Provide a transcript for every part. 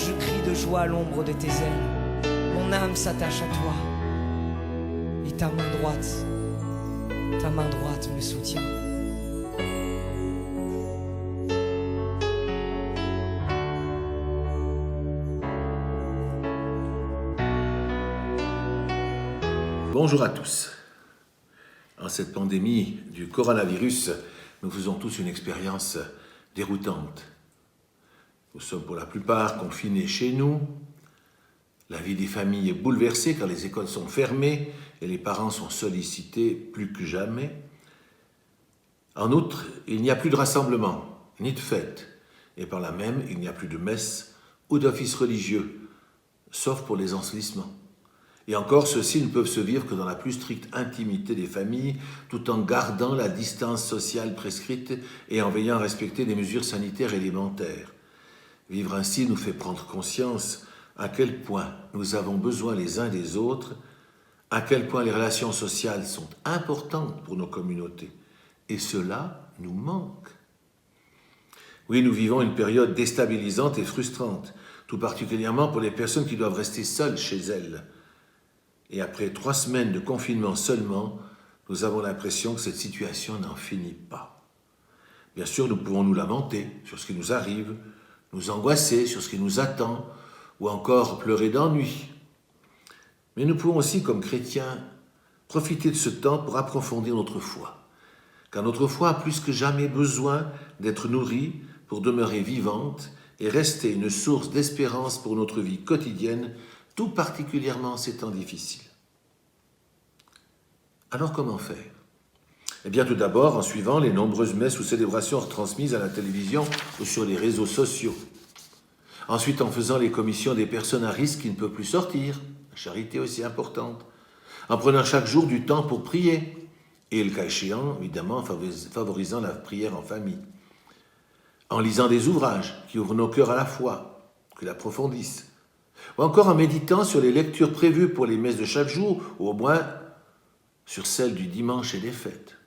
je crie de joie à l'ombre de tes ailes. Mon âme s'attache à toi. Et ta main droite me soutient. Bonjour à tous. En cette pandémie du coronavirus, nous faisons tous une expérience déroutante. Nous sommes pour la plupart confinés chez nous. La vie des familles est bouleversée car les écoles sont fermées et les parents sont sollicités plus que jamais. En outre, il n'y a plus de rassemblement, ni de fête, et par là même, il n'y a plus de messe ou d'office religieux, sauf pour les ensevelissements. Et encore, ceux-ci ne peuvent se vivre que dans la plus stricte intimité des familles, tout en gardant la distance sociale prescrite et en veillant à respecter les mesures sanitaires élémentaires. Vivre ainsi nous fait prendre conscience à quel point nous avons besoin les uns des autres, à quel point les relations sociales sont importantes pour nos communautés. Et cela nous manque. Oui, nous vivons une période déstabilisante et frustrante, tout particulièrement pour les personnes qui doivent rester seules chez elles. Et après 3 semaines de confinement seulement, nous avons l'impression que cette situation n'en finit pas. Bien sûr, nous pouvons nous lamenter sur ce qui nous arrive, nous angoisser sur ce qui nous attend, ou encore pleurer d'ennui. Mais nous pouvons aussi, comme chrétiens, profiter de ce temps pour approfondir notre foi. Car notre foi a plus que jamais besoin d'être nourrie pour demeurer vivante et rester une source d'espérance pour notre vie quotidienne, tout particulièrement en ces temps difficiles. Alors comment faire ? Eh bien tout d'abord en suivant les nombreuses messes ou célébrations retransmises à la télévision ou sur les réseaux sociaux. Ensuite en faisant les commissions des personnes à risque qui ne peuvent plus sortir, la charité aussi importante. En prenant chaque jour du temps pour prier et le cas échéant, évidemment, en favorisant la prière en famille. En lisant des ouvrages qui ouvrent nos cœurs à la foi, qui l'approfondissent. Ou encore en méditant sur les lectures prévues pour les messes de chaque jour, ou au moins sur celles du dimanche et des fêtes.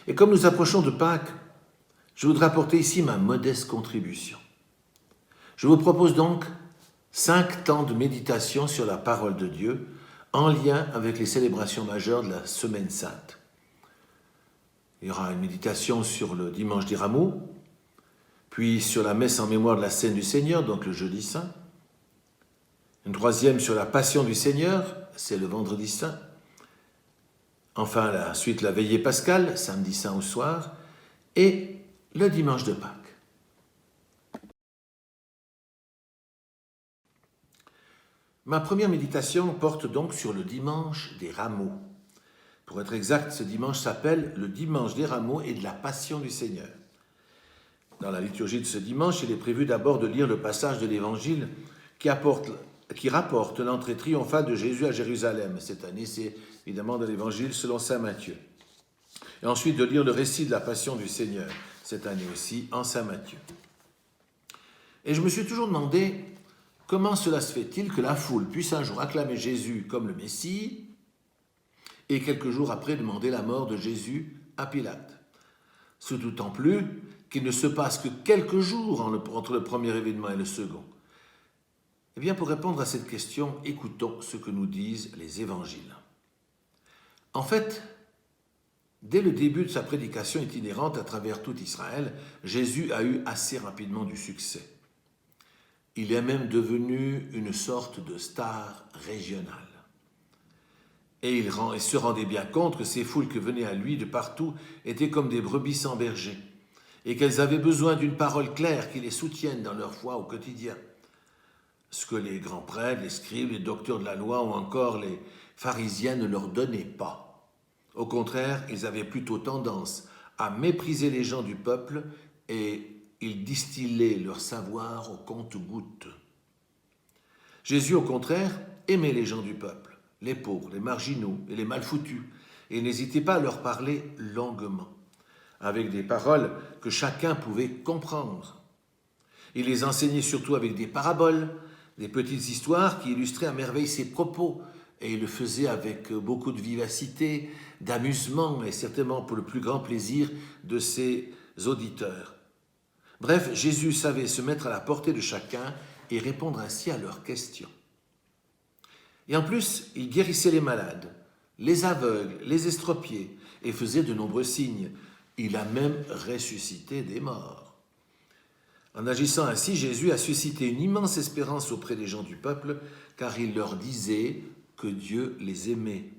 Et comme nous approchons de Pâques, je voudrais apporter ici ma modeste contribution. Je vous propose donc 5 temps de méditation sur la parole de Dieu en lien avec les célébrations majeures de la Semaine Sainte. Il y aura une méditation sur le dimanche des Rameaux, puis sur la messe en mémoire de la Scène du Seigneur, donc le jeudi saint. Une 3e sur la Passion du Seigneur, c'est le vendredi saint. Enfin, ensuite la veillée pascale, samedi saint au soir, et le dimanche de Pâques. Ma première méditation porte donc sur le dimanche des Rameaux. Pour être exact, ce dimanche s'appelle le dimanche des Rameaux et de la Passion du Seigneur. Dans la liturgie de ce dimanche, il est prévu d'abord de lire le passage de l'Évangile qui rapporte l'entrée triomphale de Jésus à Jérusalem. Cette année, c'est évidemment de l'Évangile selon saint Matthieu. Et ensuite de lire le récit de la Passion du Seigneur, cette année aussi en saint Matthieu. Et je me suis toujours demandé comment cela se fait-il que la foule puisse un jour acclamer Jésus comme le Messie et quelques jours après demander la mort de Jésus à Pilate. Ce d'autant plus qu'il ne se passe que quelques jours entre le premier événement et le second. Eh bien, pour répondre à cette question, écoutons ce que nous disent les évangiles. En fait, dès le début de sa prédication itinérante à travers tout Israël, Jésus a eu assez rapidement du succès. Il est même devenu une sorte de star régionale. Et il se rendait bien compte que ces foules que venaient à lui de partout étaient comme des brebis sans berger, et qu'elles avaient besoin d'une parole claire qui les soutienne dans leur foi au quotidien. Ce que les grands prêtres, les scribes, les docteurs de la loi ou encore les pharisiens ne leur donnaient pas. Au contraire, ils avaient plutôt tendance à mépriser les gens du peuple et ils distillaient leur savoir au compte-gouttes. Jésus, au contraire, aimait les gens du peuple, les pauvres, les marginaux et les mal-foutus, et n'hésitait pas à leur parler longuement, avec des paroles que chacun pouvait comprendre. Il les enseignait surtout avec des paraboles, des petites histoires qui illustraient à merveille ses propos, et il le faisait avec beaucoup de vivacité, d'amusement, et certainement pour le plus grand plaisir de ses auditeurs. Bref, Jésus savait se mettre à la portée de chacun et répondre ainsi à leurs questions. Et en plus, il guérissait les malades, les aveugles, les estropiés, et faisait de nombreux signes. Il a même ressuscité des morts. En agissant ainsi, Jésus a suscité une immense espérance auprès des gens du peuple, car il leur disait que Dieu les aimait.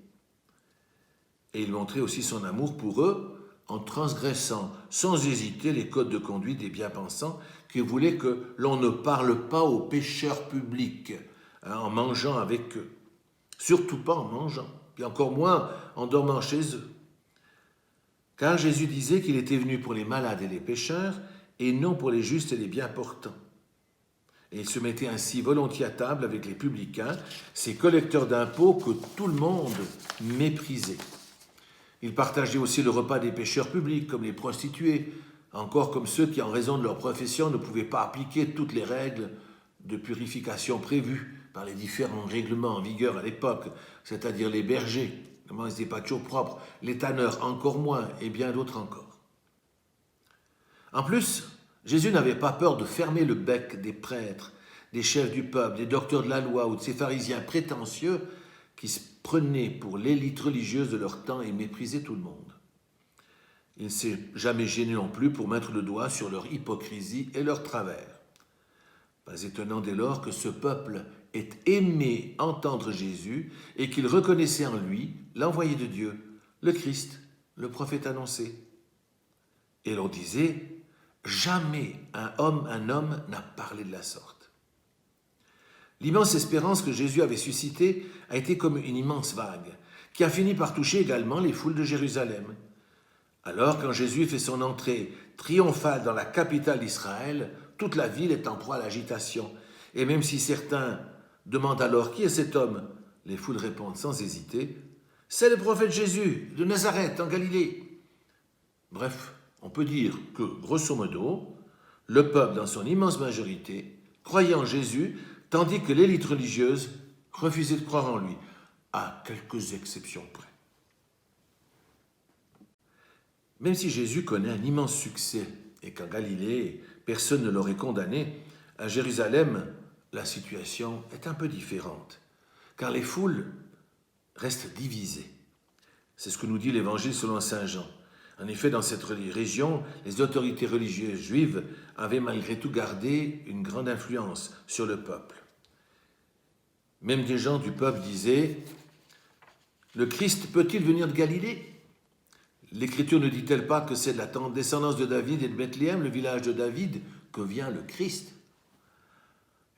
Et il montrait aussi son amour pour eux en transgressant sans hésiter les codes de conduite des bien-pensants qui voulaient que l'on ne parle pas aux pécheurs publics en mangeant avec eux. Surtout pas en mangeant, puis encore moins en dormant chez eux. Car Jésus disait qu'il était venu pour les malades et les pécheurs, et non pour les justes et les bien portants. Et il se mettait ainsi volontiers à table avec les publicains, ces collecteurs d'impôts que tout le monde méprisait. Il partageait aussi le repas des pécheurs publics, comme les prostituées, encore comme ceux qui, en raison de leur profession, ne pouvaient pas appliquer toutes les règles de purification prévues par les différents règlements en vigueur à l'époque, c'est-à-dire les bergers, comment ils n'étaient pas toujours propres, les tanneurs encore moins, et bien d'autres encore. En plus, Jésus n'avait pas peur de fermer le bec des prêtres, des chefs du peuple, des docteurs de la loi ou de ces pharisiens prétentieux qui se prenaient pour l'élite religieuse de leur temps et méprisaient tout le monde. Il ne s'est jamais gêné non plus pour mettre le doigt sur leur hypocrisie et leur travers. Pas étonnant dès lors que ce peuple ait aimé entendre Jésus et qu'il reconnaissait en lui l'envoyé de Dieu, le Christ, le prophète annoncé. Et l'on disait, jamais un homme n'a parlé de la sorte. L'immense espérance que Jésus avait suscitée a été comme une immense vague, qui a fini par toucher également les foules de Jérusalem. Alors, quand Jésus fait son entrée triomphale dans la capitale d'Israël, toute la ville est en proie à l'agitation. Et même si certains demandent alors qui est cet homme, les foules répondent sans hésiter, c'est le prophète Jésus de Nazareth en Galilée. Bref, on peut dire que, grosso modo, le peuple dans son immense majorité croyait en Jésus, tandis que l'élite religieuse refusait de croire en lui, à quelques exceptions près. Même si Jésus connaît un immense succès et qu'en Galilée, personne ne l'aurait condamné, à Jérusalem, la situation est un peu différente, car les foules restent divisées. C'est ce que nous dit l'Évangile selon saint Jean. En effet, dans cette région, les autorités religieuses juives avaient malgré tout gardé une grande influence sur le peuple. Même des gens du peuple disaient « Le Christ peut-il venir de Galilée ?» L'Écriture ne dit-elle pas que c'est de la descendance de David et de Bethléem, le village de David, que vient le Christ?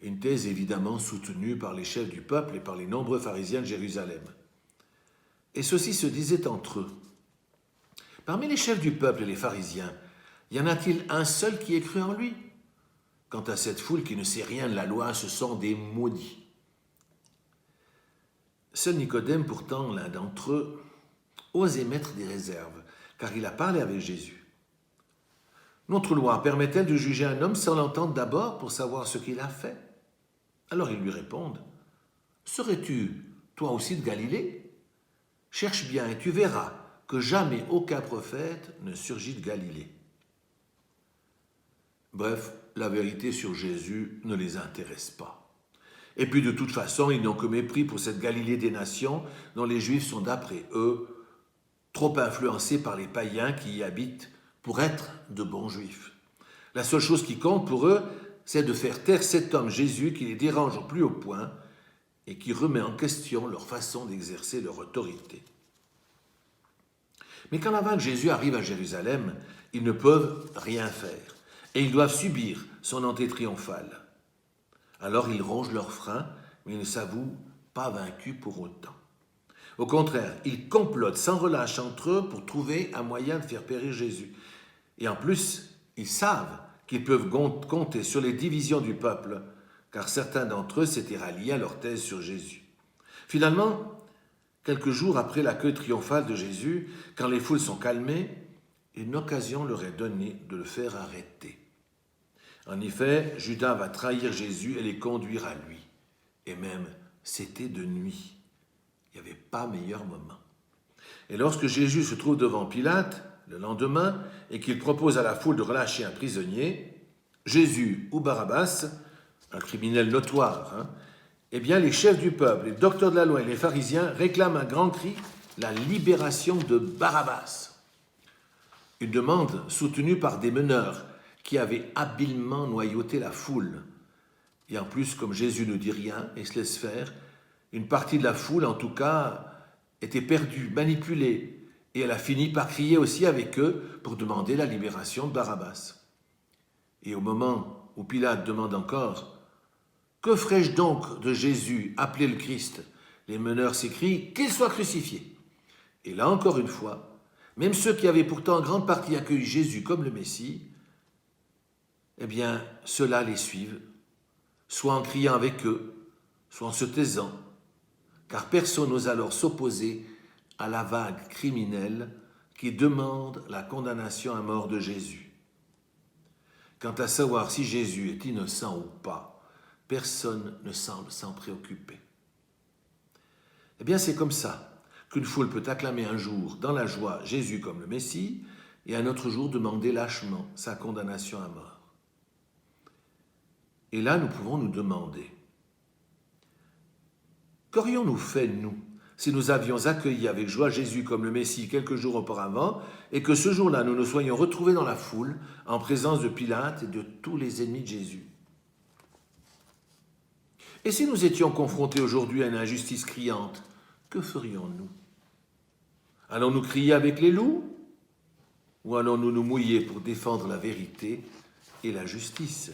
Une thèse évidemment soutenue par les chefs du peuple et par les nombreux pharisiens de Jérusalem. Et ceux-ci se disaient entre eux. Parmi les chefs du peuple et les pharisiens, y en a-t-il un seul qui ait cru en lui? Quant à cette foule qui ne sait rien de la loi, ce sont des maudits. Seul Nicodème, pourtant, l'un d'entre eux, ose émettre des réserves, car il a parlé avec Jésus. Notre loi permet-elle de juger un homme sans l'entendre d'abord pour savoir ce qu'il a fait? Alors ils lui répondent, « Serais-tu, toi aussi, de Galilée? Cherche bien et tu verras que jamais aucun prophète ne surgit de Galilée. » Bref, la vérité sur Jésus ne les intéresse pas. Et puis de toute façon, ils n'ont que mépris pour cette Galilée des nations dont les Juifs sont d'après eux trop influencés par les païens qui y habitent pour être de bons Juifs. La seule chose qui compte pour eux, c'est de faire taire cet homme Jésus qui les dérange au plus haut point et qui remet en question leur façon d'exercer leur autorité. Mais quand la vague Jésus arrive à Jérusalem, ils ne peuvent rien faire et ils doivent subir son entrée triomphale. Alors ils rongent leurs freins, mais ils ne s'avouent pas vaincus pour autant. Au contraire, ils complotent sans relâche entre eux pour trouver un moyen de faire périr Jésus. Et en plus, ils savent qu'ils peuvent compter sur les divisions du peuple, car certains d'entre eux s'étaient ralliés à leur thèse sur Jésus. Finalement, quelques jours après l'accueil triomphal de Jésus, quand les foules sont calmées, une occasion leur est donnée de le faire arrêter. En effet, Judas va trahir Jésus et les conduire à lui. Et même, c'était de nuit. Il n'y avait pas meilleur moment. Et lorsque Jésus se trouve devant Pilate, le lendemain, et qu'il propose à la foule de relâcher un prisonnier, Jésus ou Barabbas, un criminel notoire, eh bien les chefs du peuple, les docteurs de la loi et les pharisiens réclament à grand cri la libération de Barabbas. Une demande soutenue par des meneurs qui avaient habilement noyauté la foule. Et en plus, comme Jésus ne dit rien et se laisse faire, une partie de la foule, en tout cas, était perdue, manipulée, et elle a fini par crier aussi avec eux pour demander la libération de Barabbas. Et au moment où Pilate demande encore « Que ferai-je donc de Jésus, appelé le Christ ?» Les meneurs s'écrient « Qu'il soit crucifié !» Et là encore une fois, même ceux qui avaient pourtant en grande partie accueilli Jésus comme le Messie, eh bien, ceux-là les suivent, soit en criant avec eux, soit en se taisant, car personne n'ose alors s'opposer à la vague criminelle qui demande la condamnation à mort de Jésus. Quant à savoir si Jésus est innocent ou pas, personne ne semble s'en préoccuper. Eh bien, c'est comme ça qu'une foule peut acclamer un jour dans la joie Jésus comme le Messie et un autre jour demander lâchement sa condamnation à mort. Et là, nous pouvons nous demander, qu'aurions-nous fait, nous, si nous avions accueilli avec joie Jésus comme le Messie quelques jours auparavant et que ce jour-là, nous nous soyons retrouvés dans la foule en présence de Pilate et de tous les ennemis de Jésus? Et si nous étions confrontés aujourd'hui à une injustice criante, que ferions-nous? Allons-nous crier avec les loups ou allons-nous nous mouiller pour défendre la vérité et la justice?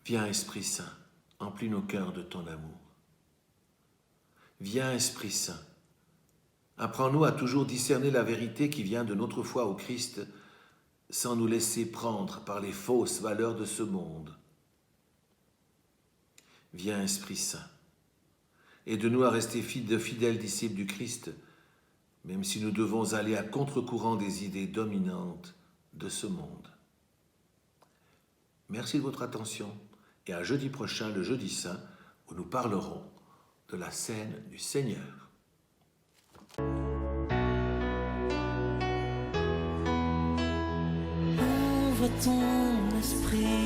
Viens, Esprit Saint, emplis nos cœurs de ton amour. Viens, Esprit Saint, apprends-nous à toujours discerner la vérité qui vient de notre foi au Christ sans nous laisser prendre par les fausses valeurs de ce monde. Viens, Esprit Saint, aide-nous à rester de fidèles disciples du Christ, même si nous devons aller à contre-courant des idées dominantes de ce monde. Merci de votre attention et à jeudi prochain, le jeudi saint, où nous parlerons de la scène du Seigneur. Ouvre ton esprit.